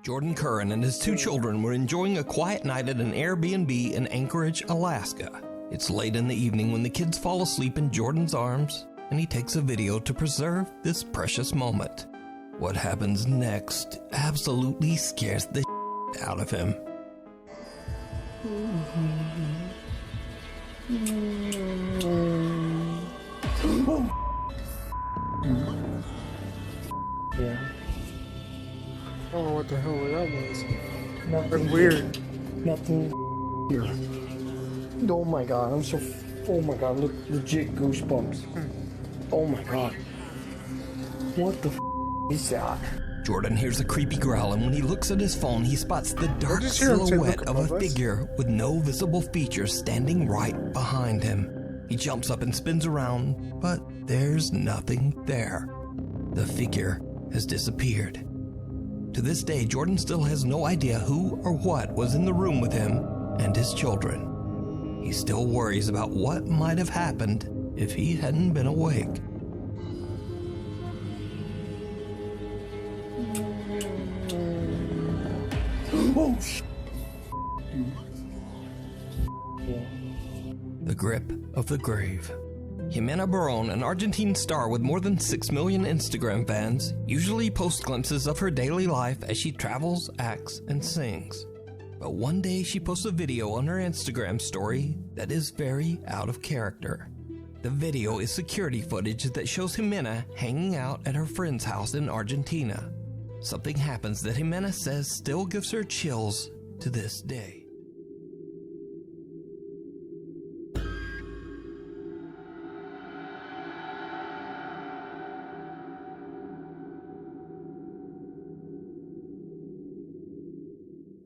Jordan Curran and his 2 children were enjoying a quiet night at an Airbnb in Anchorage, Alaska. It's late in the evening when the kids fall asleep in Jordan's arms, and he takes a video to preserve this precious moment. What happens next absolutely scares the out of him. Yeah. I don't know what the hell that was. Nothing weird. Nothing here. Oh my god, I'm so. Oh my god, look, legit goosebumps. Oh my god. What the is that? Jordan hears a creepy growl, and when he looks at his phone, he spots the dark silhouette of a figure with no visible features standing right behind him. He jumps up and spins around, but there's nothing there. The figure has disappeared. To this day, Jordan still has no idea who or what was in the room with him and his children. He still worries about what might have happened if he hadn't been awake. Oh, The grip of the grave. Jimena Barón, an Argentine star with more than 6 million Instagram fans, usually posts glimpses of her daily life as she travels, acts, and sings. But one day she posts a video on her Instagram story that is very out of character. The video is security footage that shows Jimena hanging out at her friend's house in Argentina. Something happens that Jimena says still gives her chills to this day.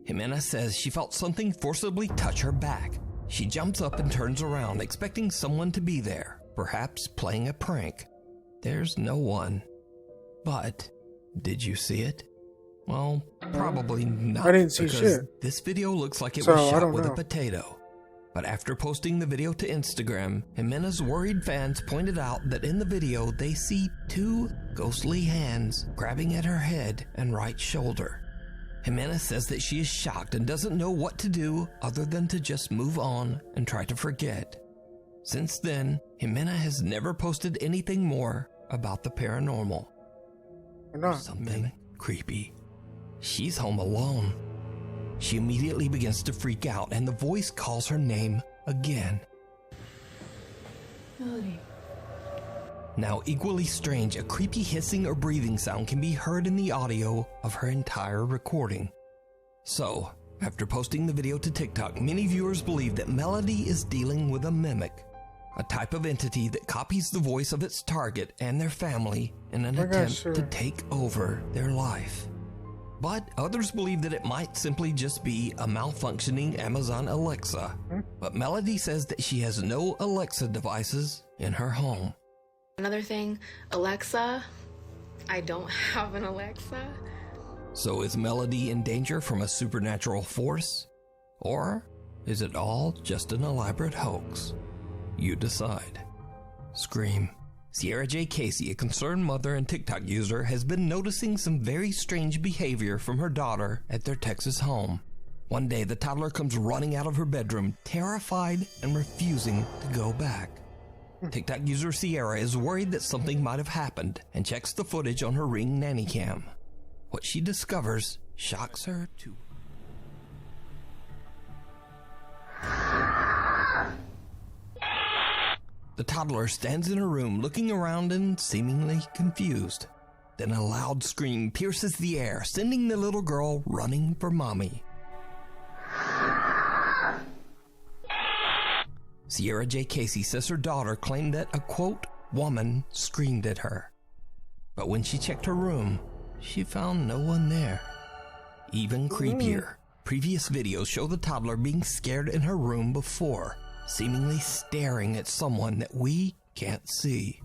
Jimena says she felt something forcibly touch her back. She jumps up and turns around, expecting someone to be there, perhaps playing a prank. There's no one. But did you see it? Well, probably not. I didn't see because shit. This video looks like it So, was I shot don't with a know. potato. But after posting the video to Instagram, Jimena's worried fans pointed out that in the video they see 2 ghostly hands grabbing at her head and right shoulder. Jimena says that she is shocked and doesn't know what to do other than to just move on and try to forget. Since then, Jimena has never posted anything more about the paranormal. Or not. Something creepy. She's home alone. She immediately begins to freak out, and the voice calls her name again. Melody. Now, equally strange, a creepy hissing or breathing sound can be heard in the audio of her entire recording. So, after posting the video to TikTok, many viewers believe that Melody is dealing with a mimic, a type of entity that copies the voice of its target and their family in an attempt to take over their life. But others believe that it might simply just be a malfunctioning Amazon Alexa. But Melody says that she has no Alexa devices in her home. Another thing, Alexa, I don't have an Alexa. So is Melody in danger from a supernatural force? Or is it all just an elaborate hoax? You decide. Scream. Sierra J. Casey, a concerned mother and TikTok user, has been noticing some very strange behavior from her daughter at their Texas home. One day, the toddler comes running out of her bedroom, terrified and refusing to go back. TikTok user Sierra is worried that something might have happened and checks the footage on her Ring nanny cam. What she discovers shocks her too. The toddler stands in her room looking around and seemingly confused. Then a loud scream pierces the air, sending the little girl running for mommy. Sierra J. Casey says her daughter claimed that a, quote, woman screamed at her. But when she checked her room, she found no one there. Even creepier, previous videos show the toddler being scared in her room before, seemingly staring at someone that we can't see.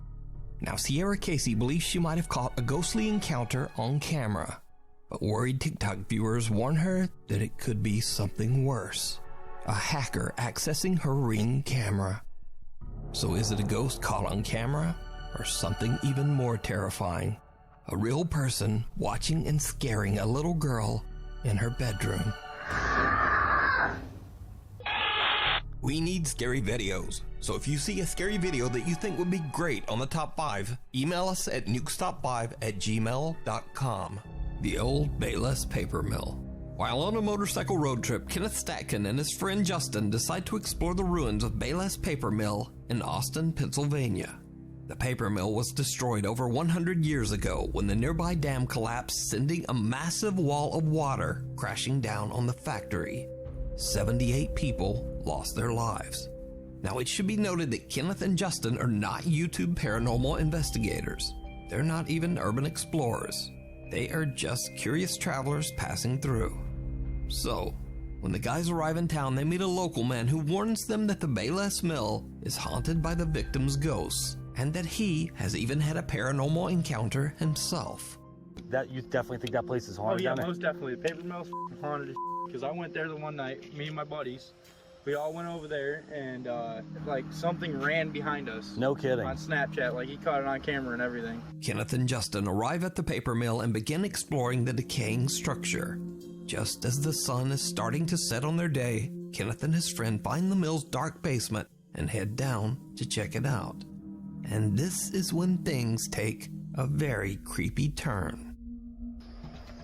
Now, Sierra Casey believes she might have caught a ghostly encounter on camera, but worried TikTok viewers warn her that it could be something worse. A hacker accessing her Ring camera. So is it a ghost caught on camera, or something even more terrifying? A real person watching and scaring a little girl in her bedroom. We need scary videos, so if you see a scary video that you think would be great on the top 5, email us at nukestop5@gmail.com. The old Bayless paper mill. While on a motorcycle road trip, Kenneth Statkin and his friend Justin decide to explore the ruins of Bayless Paper Mill in Austin, Pennsylvania. The paper mill was destroyed over 100 years ago when the nearby dam collapsed, sending a massive wall of water crashing down on the factory. 78 people lost their lives. Now, it should be noted that Kenneth and Justin are not YouTube paranormal investigators. They're not even urban explorers. They are just curious travelers passing through. So, when the guys arrive in town, they meet a local man who warns them that the Bayless Mill is haunted by the victims' ghosts, and that he has even had a paranormal encounter himself. That you definitely think that place is haunted? Oh yeah, down there? most definitely. The paper mill's haunted as because I went there the one night, me and my buddies. We all went over there and like something ran behind us. No kidding. On Snapchat, like he caught it on camera and everything. Kenneth and Justin arrive at the paper mill and begin exploring the decaying structure. Just as the sun is starting to set on their day, Kenneth and his friend find the mill's dark basement and head down to check it out. And this is when things take a very creepy turn.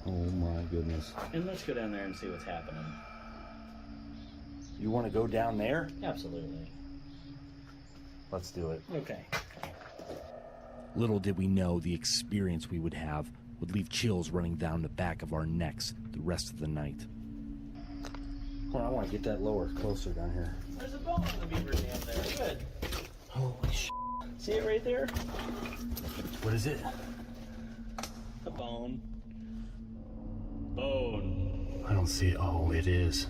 Oh my goodness. And let's go down there and see what's happening. You want to go down there? Absolutely. Let's do it. Okay. Little did we know the experience we would have would leave chills running down the back of our necks the rest of the night. Come on, I want to get that lower, closer down here. There's a bone on the beaver dam there. Good. Holy sh**. See it right there? What is it? A bone. Bone. I don't see it. Oh, it is.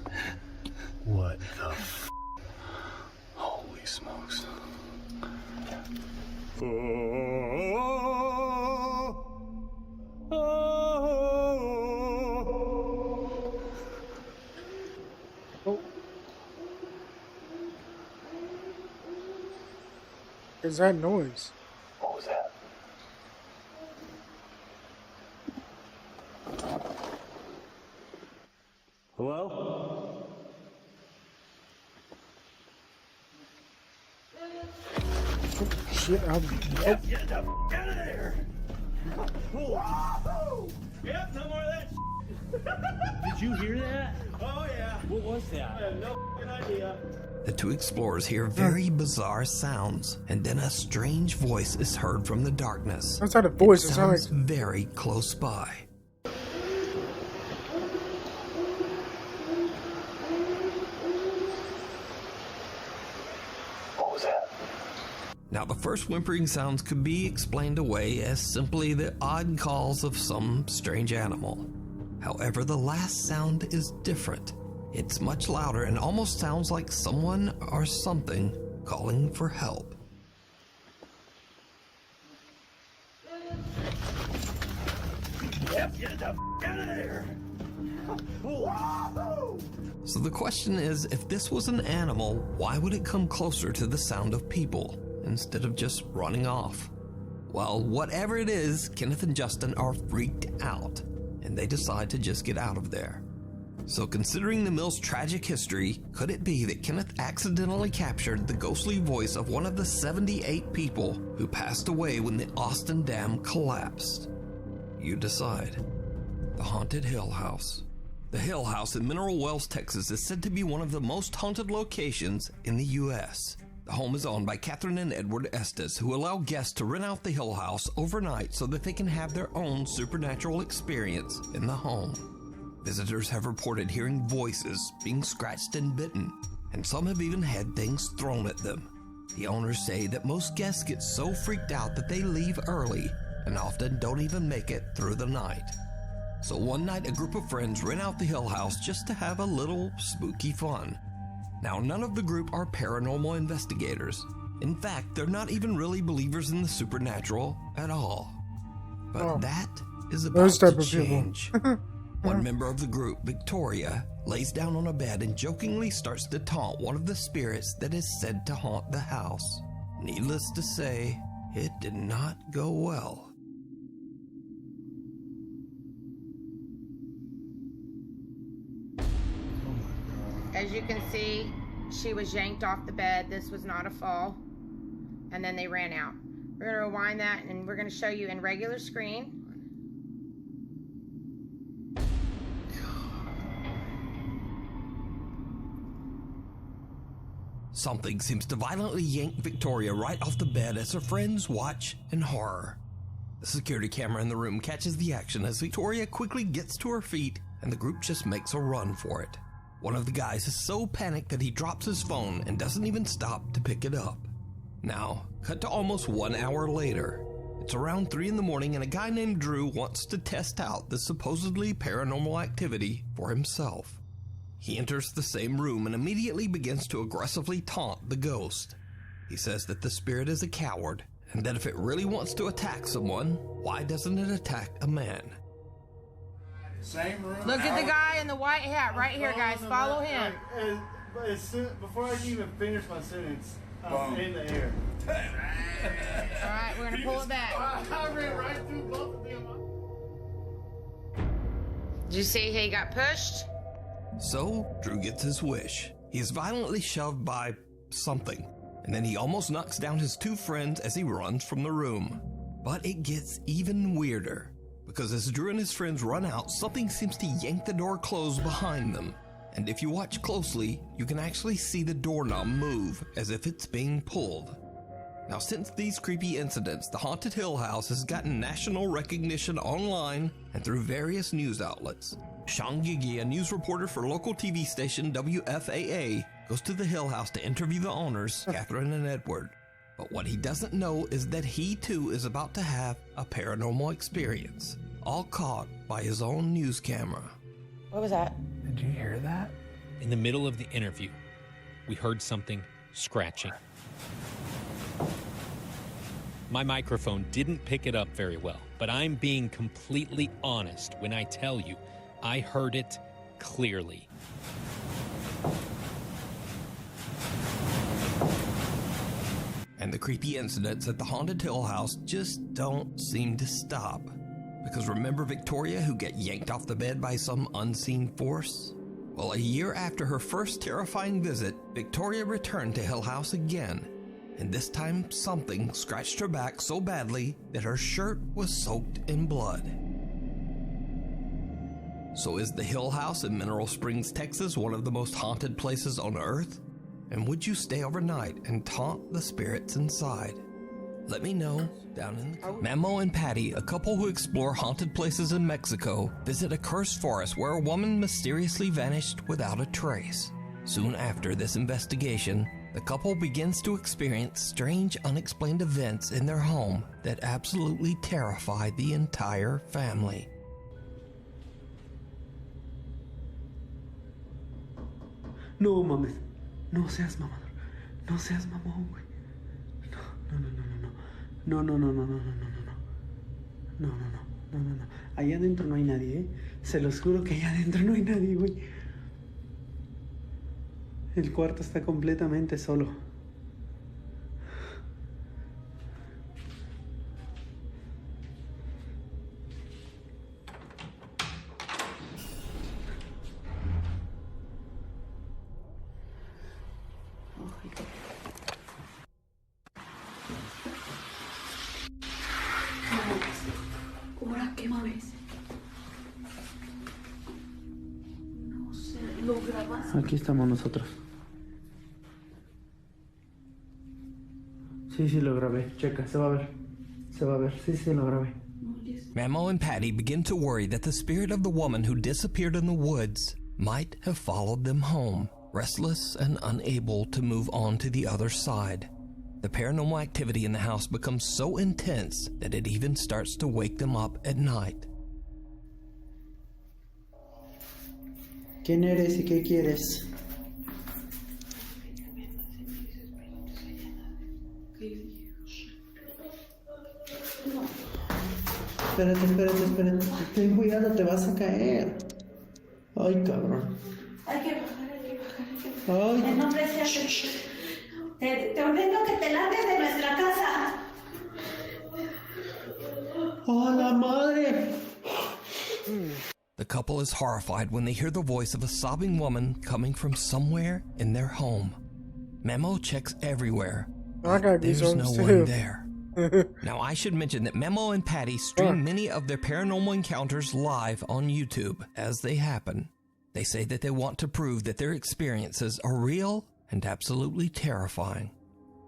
What the f***? Holy smokes. Is that noise? What was that? Hello? Shit, I'm... Get the f out of there! Whoa! Yep, no more of that Did you hear that? Oh yeah. What was I that? have no idea. The two explorers hear very bizarre sounds, and then a strange voice is heard from the darkness. That's not a voice, It it sounds sounds very close by. What was that? Now, the first whimpering sounds could be explained away as simply the odd calls of some strange animal. However, the last sound is different. It's much louder and almost sounds like someone or something calling for help. Yep, get the f out of there! Whoa! So the question is, if this was an animal, why would it come closer to the sound of people instead of just running off? Well, whatever it is, Kenneth and Justin are freaked out, and they decide to just get out of there. So considering the mill's tragic history, could it be that Kenneth accidentally captured the ghostly voice of one of the 78 people who passed away when the Austin Dam collapsed? You decide. The Haunted Hill House. The Hill House in Mineral Wells, Texas is said to be one of the most haunted locations in the U.S. The home is owned by Catherine and Edward Estes, who allow guests to rent out the Hill House overnight so that they can have their own supernatural experience in the home. Visitors have reported hearing voices, being scratched and bitten, and some have even had things thrown at them. The owners say that most guests get so freaked out that they leave early and often don't even make it through the night. So one night, a group of friends rent out the Hill House just to have a little spooky fun. Now, none of the group are paranormal investigators. In fact, they're not even really believers in the supernatural at all. But that is about those type to of people. change. One member of the group, Victoria, lays down on a bed and jokingly starts to taunt one of the spirits that is said to haunt the house. Needless to say, it did not go well. As you can see, she was yanked off the bed. This was not a fall. And then they ran out. We're going to rewind that and we're going to show you in regular screen. Something seems to violently yank Victoria right off the bed as her friends watch in horror. The security camera in the room catches the action as Victoria quickly gets to her feet and the group just makes a run for it. One of the guys is so panicked that he drops his phone and doesn't even stop to pick it up. Now, cut to almost 1 hour later. It's around 3 in the morning and a guy named Drew wants to test out the supposedly paranormal activity for himself. He enters the same room and immediately begins to aggressively taunt the ghost. He says that the spirit is a coward and that if it really wants to attack someone, why doesn't it attack a man? Same room. Look at the guy in the white hat right here, guys. Follow him. Before I can even finish my sentence, I'm in the air. All right, we're going to pull it back. I ran right through both of them. Did you see he got pushed? So, Drew gets his wish. He is violently shoved by something, and then he almost knocks down his 2 friends as he runs from the room. But it gets even weirder, because as Drew and his friends run out, something seems to yank the door closed behind them. And if you watch closely, you can actually see the doorknob move as if it's being pulled. Now, since these creepy incidents, the Haunted Hill House has gotten national recognition online and through various news outlets. Sean Gigi, a news reporter for local TV station WFAA, goes to the Hill House to interview the owners, Catherine and Edward. But what he doesn't know is that he too is about to have a paranormal experience, all caught by his own news camera. What was that? Did you hear that? In the middle of the interview, we heard something scratching. My microphone didn't pick it up very well, but I'm being completely honest when I tell you I heard it clearly. And the creepy incidents at the Haunted Hill House just don't seem to stop. Because remember Victoria who got yanked off the bed by some unseen force? Well, a year after her first terrifying visit, Victoria returned to Hill House again. And this time something scratched her back so badly that her shirt was soaked in blood. So is the Hill House in Mineral Springs, Texas, one of the most haunted places on Earth? And would you stay overnight and taunt the spirits inside? Let me know down in the comments. Memo and Patty, a couple who explore haunted places in Mexico, visit a cursed forest where a woman mysteriously vanished without a trace. Soon after this investigation, the couple begins to experience strange, unexplained events in their home that absolutely terrify the entire family. No mames. No seas mamador. No seas mamón, güey. No. No. Allá adentro no hay nadie, ¿eh? Se los juro que allá adentro no hay nadie, güey. El cuarto está completamente solo. ¿Ahora qué mames? No sé, ¿lo grabas? Aquí estamos nosotros. Sí, lo grabé. Checa, se va a ver. Sí, lo grabé. Mamo and Patty begin to worry that the spirit of the woman who disappeared in the woods might have followed them home, restless and unable to move on to the other side. The paranormal activity in the house becomes so intense that it even starts to wake them up at night. ¿Quién eres y qué quieres? Espérate. Ten cuidado, te vas a caer. Ay, cabrón. Hay que bajar. Ay. En nombre de Jesús. Te ordeno que te largues de nuestra casa. ¡Oh, la madre! The couple is horrified when they hear the voice of a sobbing woman coming from somewhere in their home. Memo checks everywhere, but there's no one there. Now, I should mention that Memo and Patty stream many of their paranormal encounters live on YouTube as they happen. They say that they want to prove that their experiences are real and absolutely terrifying.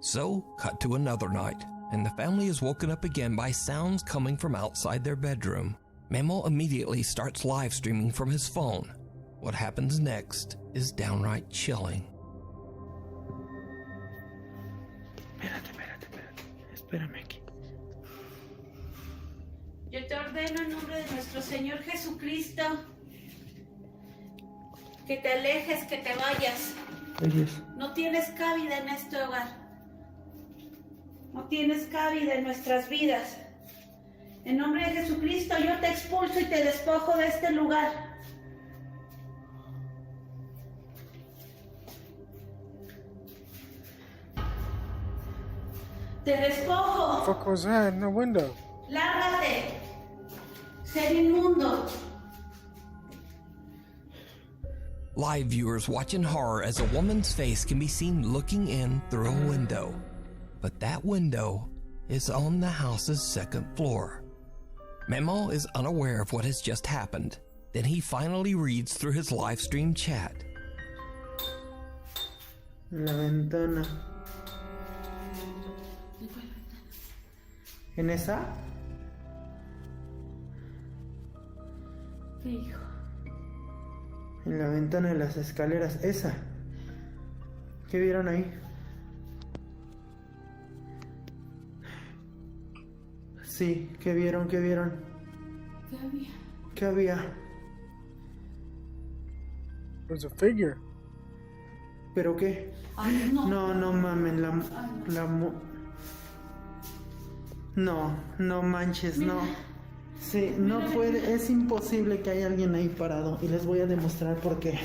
So, cut to another night, and the family is woken up again by sounds coming from outside their bedroom. Memo immediately starts live streaming from his phone. What happens next is downright chilling. Espérame aquí. Yo te ordeno en nombre de nuestro Señor Jesucristo que te alejes, que te vayas. No tienes cabida en este hogar. No tienes cabida en nuestras vidas. En nombre de Jesucristo yo te expulso y te despojo de este lugar. Te despojo. What the fuck was that in the window? Lárgate. Ser inmundo. Live viewers watch in horror as a woman's face can be seen looking in through a window. But that window is on the house's second floor. Memo is unaware of what has just happened. Then he finally reads through his live stream chat. La ventana. ¿En esa? ¿Qué hijo? En la ventana de las escaleras. Esa. ¿Qué vieron ahí? Sí, ¿qué vieron? ¿Qué vieron? ¿Qué había? ¿Qué había? There's a figure. ¿Pero qué? Ay, no. No mamen, no manches, no. Sí, no puede, es imposible que haya alguien ahí parado. Y les voy a demostrar por qué.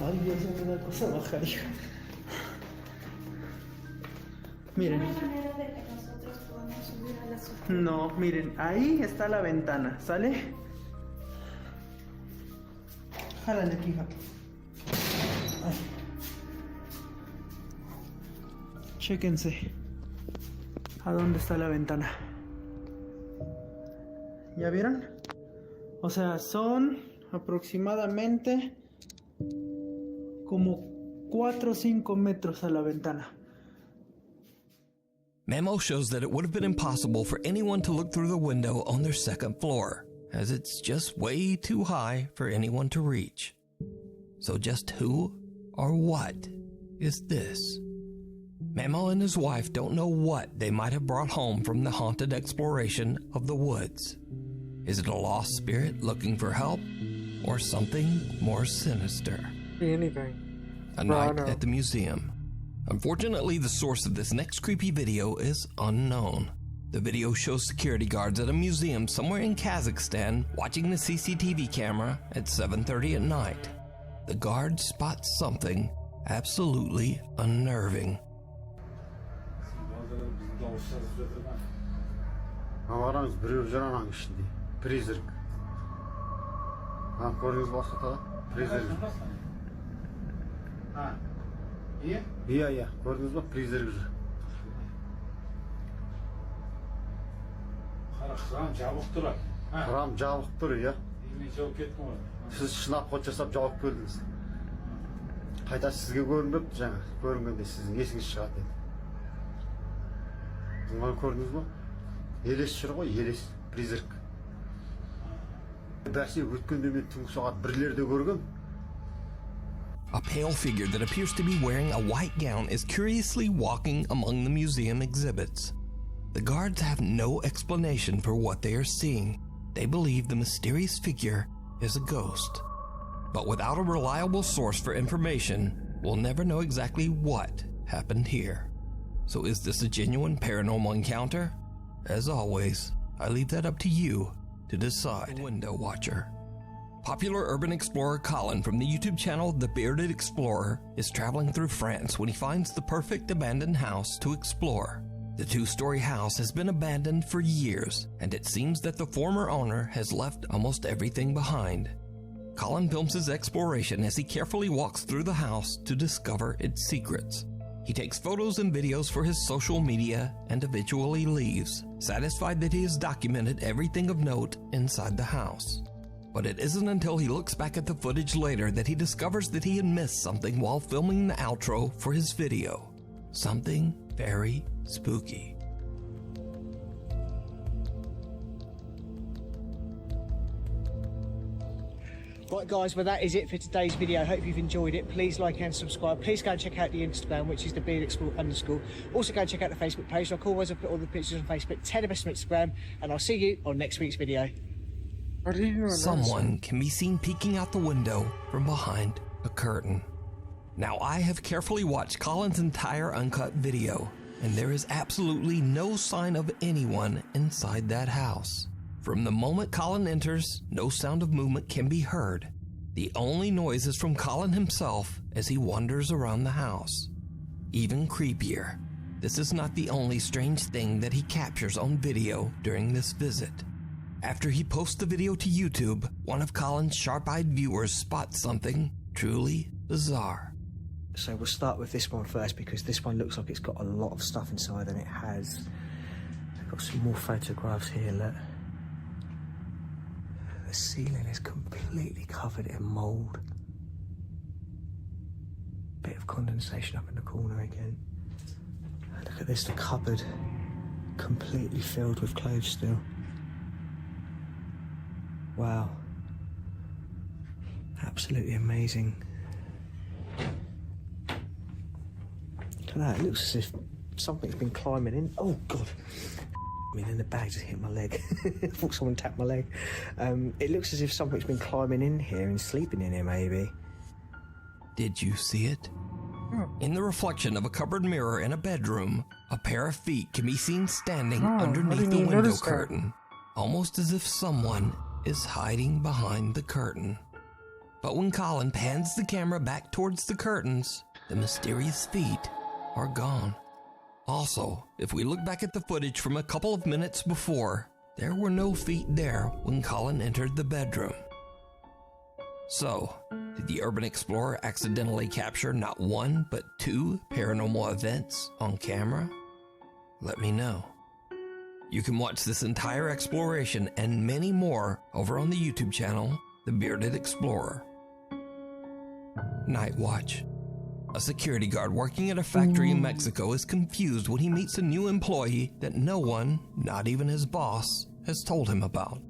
Ay, Dios, me da cosa bajar, hija. Miren. No hay manera de que nosotros podamos subir a la azotea. No, miren, ahí está la ventana, ¿sale? Jálale aquí, hija. Ay. Chéquense. ¿A dónde está la ventana? ¿Ya vieron? O sea, son aproximadamente como 4 o 5 metros a la ventana. Memo shows that it would have been impossible for anyone to look through the window on their second floor, as it's just way too high for anyone to reach. So just who or what is this? Memo and his wife don't know what they might have brought home from the haunted exploration of the woods. Is it a lost spirit looking for help, or something more sinister? Anything. A night at the museum. Unfortunately, the source of this next creepy video is unknown. The video shows security guards at a museum somewhere in Kazakhstan watching the CCTV camera at 7:30 at night. The guards spot something absolutely unnerving. Avarаңыз біреу жүр ананың ішінде. Призрак. Көрдіңіз бе осы тағы? Призрак. Иә, көрдіңіз бе? Призрак жүр. Қырам жабық тұр. Қырам жабық тұр, иә. Мен жауып кеттім ғой. Сіз шынап қот жасап жауып келдіңіз. Қайта сізге көрінбепті жаңа. Көрінгенде сіздің есіңіз шығады деді. Бұны көрдіңіз бе? Елес жүр ғой, елес, призрак. Бәсе өткенде мен түнгі сағат 1-лерде көргем. A pale figure that appears to be wearing a white gown is curiously walking among the museum exhibits. The guards have no explanation for what they are seeing. They believe the mysterious figure is a ghost. But without a reliable source for information, we'll never know exactly what happened here. So is this a genuine paranormal encounter? As always, I leave that up to you to decide. Window Watcher. Popular urban explorer Colin from the YouTube channel The Bearded Explorer is traveling through France when he finds the perfect abandoned house to explore. The two-story house has been abandoned for years, and it seems that the former owner has left almost everything behind. Colin films his exploration as he carefully walks through the house to discover its secrets. He takes photos and videos for his social media and eventually leaves, satisfied that he has documented everything of note inside the house. But it isn't until he looks back at the footage later that he discovers that he had missed something while filming the outro for his video. Something very spooky. Right guys, well that is it for today's video. I hope you've enjoyed it. Please like and subscribe. Please go and check out the Instagram, which is the _. Also go and check out the Facebook page. Like always, I'll put all the pictures on Facebook. 10 of us on Instagram, and I'll see you on next week's video. Someone can be seen peeking out the window from behind a curtain. Now, I have carefully watched Colin's entire uncut video, and there is absolutely no sign of anyone inside that house. From the moment Colin enters, no sound of movement can be heard. The only noise is from Colin himself as he wanders around the house. Even creepier, this is not the only strange thing that he captures on video during this visit. After he posts the video to YouTube, one of Colin's sharp-eyed viewers spots something truly bizarre. So we'll start with this one first, because this one looks like it's got a lot of stuff inside, and it has. I've got some more photographs here, look. The ceiling is completely covered in mould. Bit of condensation up in the corner again. And look at this, the cupboard completely filled with clothes still. Wow. Absolutely amazing. Look at that, it looks as if something's been climbing in. Oh God. I mean, then the bag just hit my leg. I thought someone tapped my leg. It looks as if something's been climbing in here and sleeping in here, maybe. Did you see it? In the reflection of a cupboard mirror in a bedroom, a pair of feet can be seen standing underneath the window curtain, almost as if someone is hiding behind the curtain. But when Colin pans the camera back towards the curtains, the mysterious feet are gone. Also, if we look back at the footage from a couple of minutes before, there were no feet there when Colin entered the bedroom. So, did the urban explorer accidentally capture not one but two paranormal events on camera? Let me know. You can watch this entire exploration and many more over on the YouTube channel, The Bearded Explorer. Night Watch. A security guard working at a factory in Mexico is confused when he meets a new employee that no one, not even his boss, has told him about.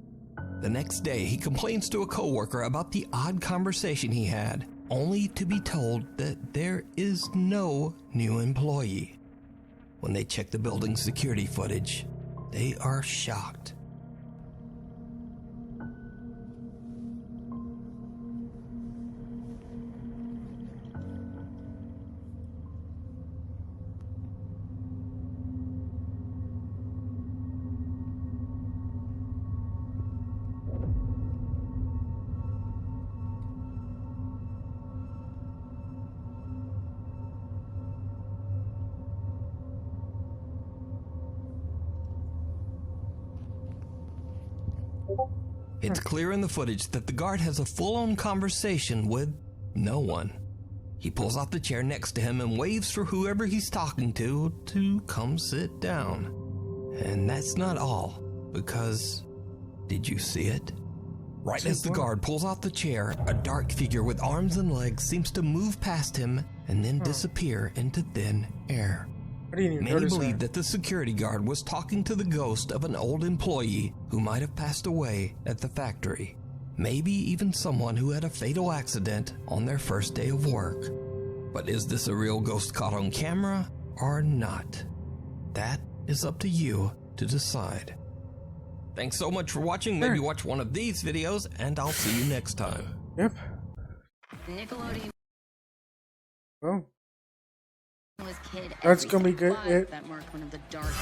The next day, he complains to a coworker about the odd conversation he had, only to be told that there is no new employee. When they check the building's security footage, they are shocked. It's clear in the footage that the guard has a full-on conversation with no one. He pulls out the chair next to him and waves for whoever he's talking to come sit down. And that's not all, because did you see it? Right as the guard pulls out the chair, a dark figure with arms and legs seems to move past him and then disappear into thin air. Many believe that the security guard was talking to the ghost of an old employee who might have passed away at the factory. Maybe even someone who had a fatal accident on their first day of work. But is this a real ghost caught on camera or not? That is up to you to decide. Thanks so much for watching. Maybe watch one of these videos, and I'll see you next time. Yep. Nickelodeon. Well, was kid that's gonna be good. that marked one of the darkest.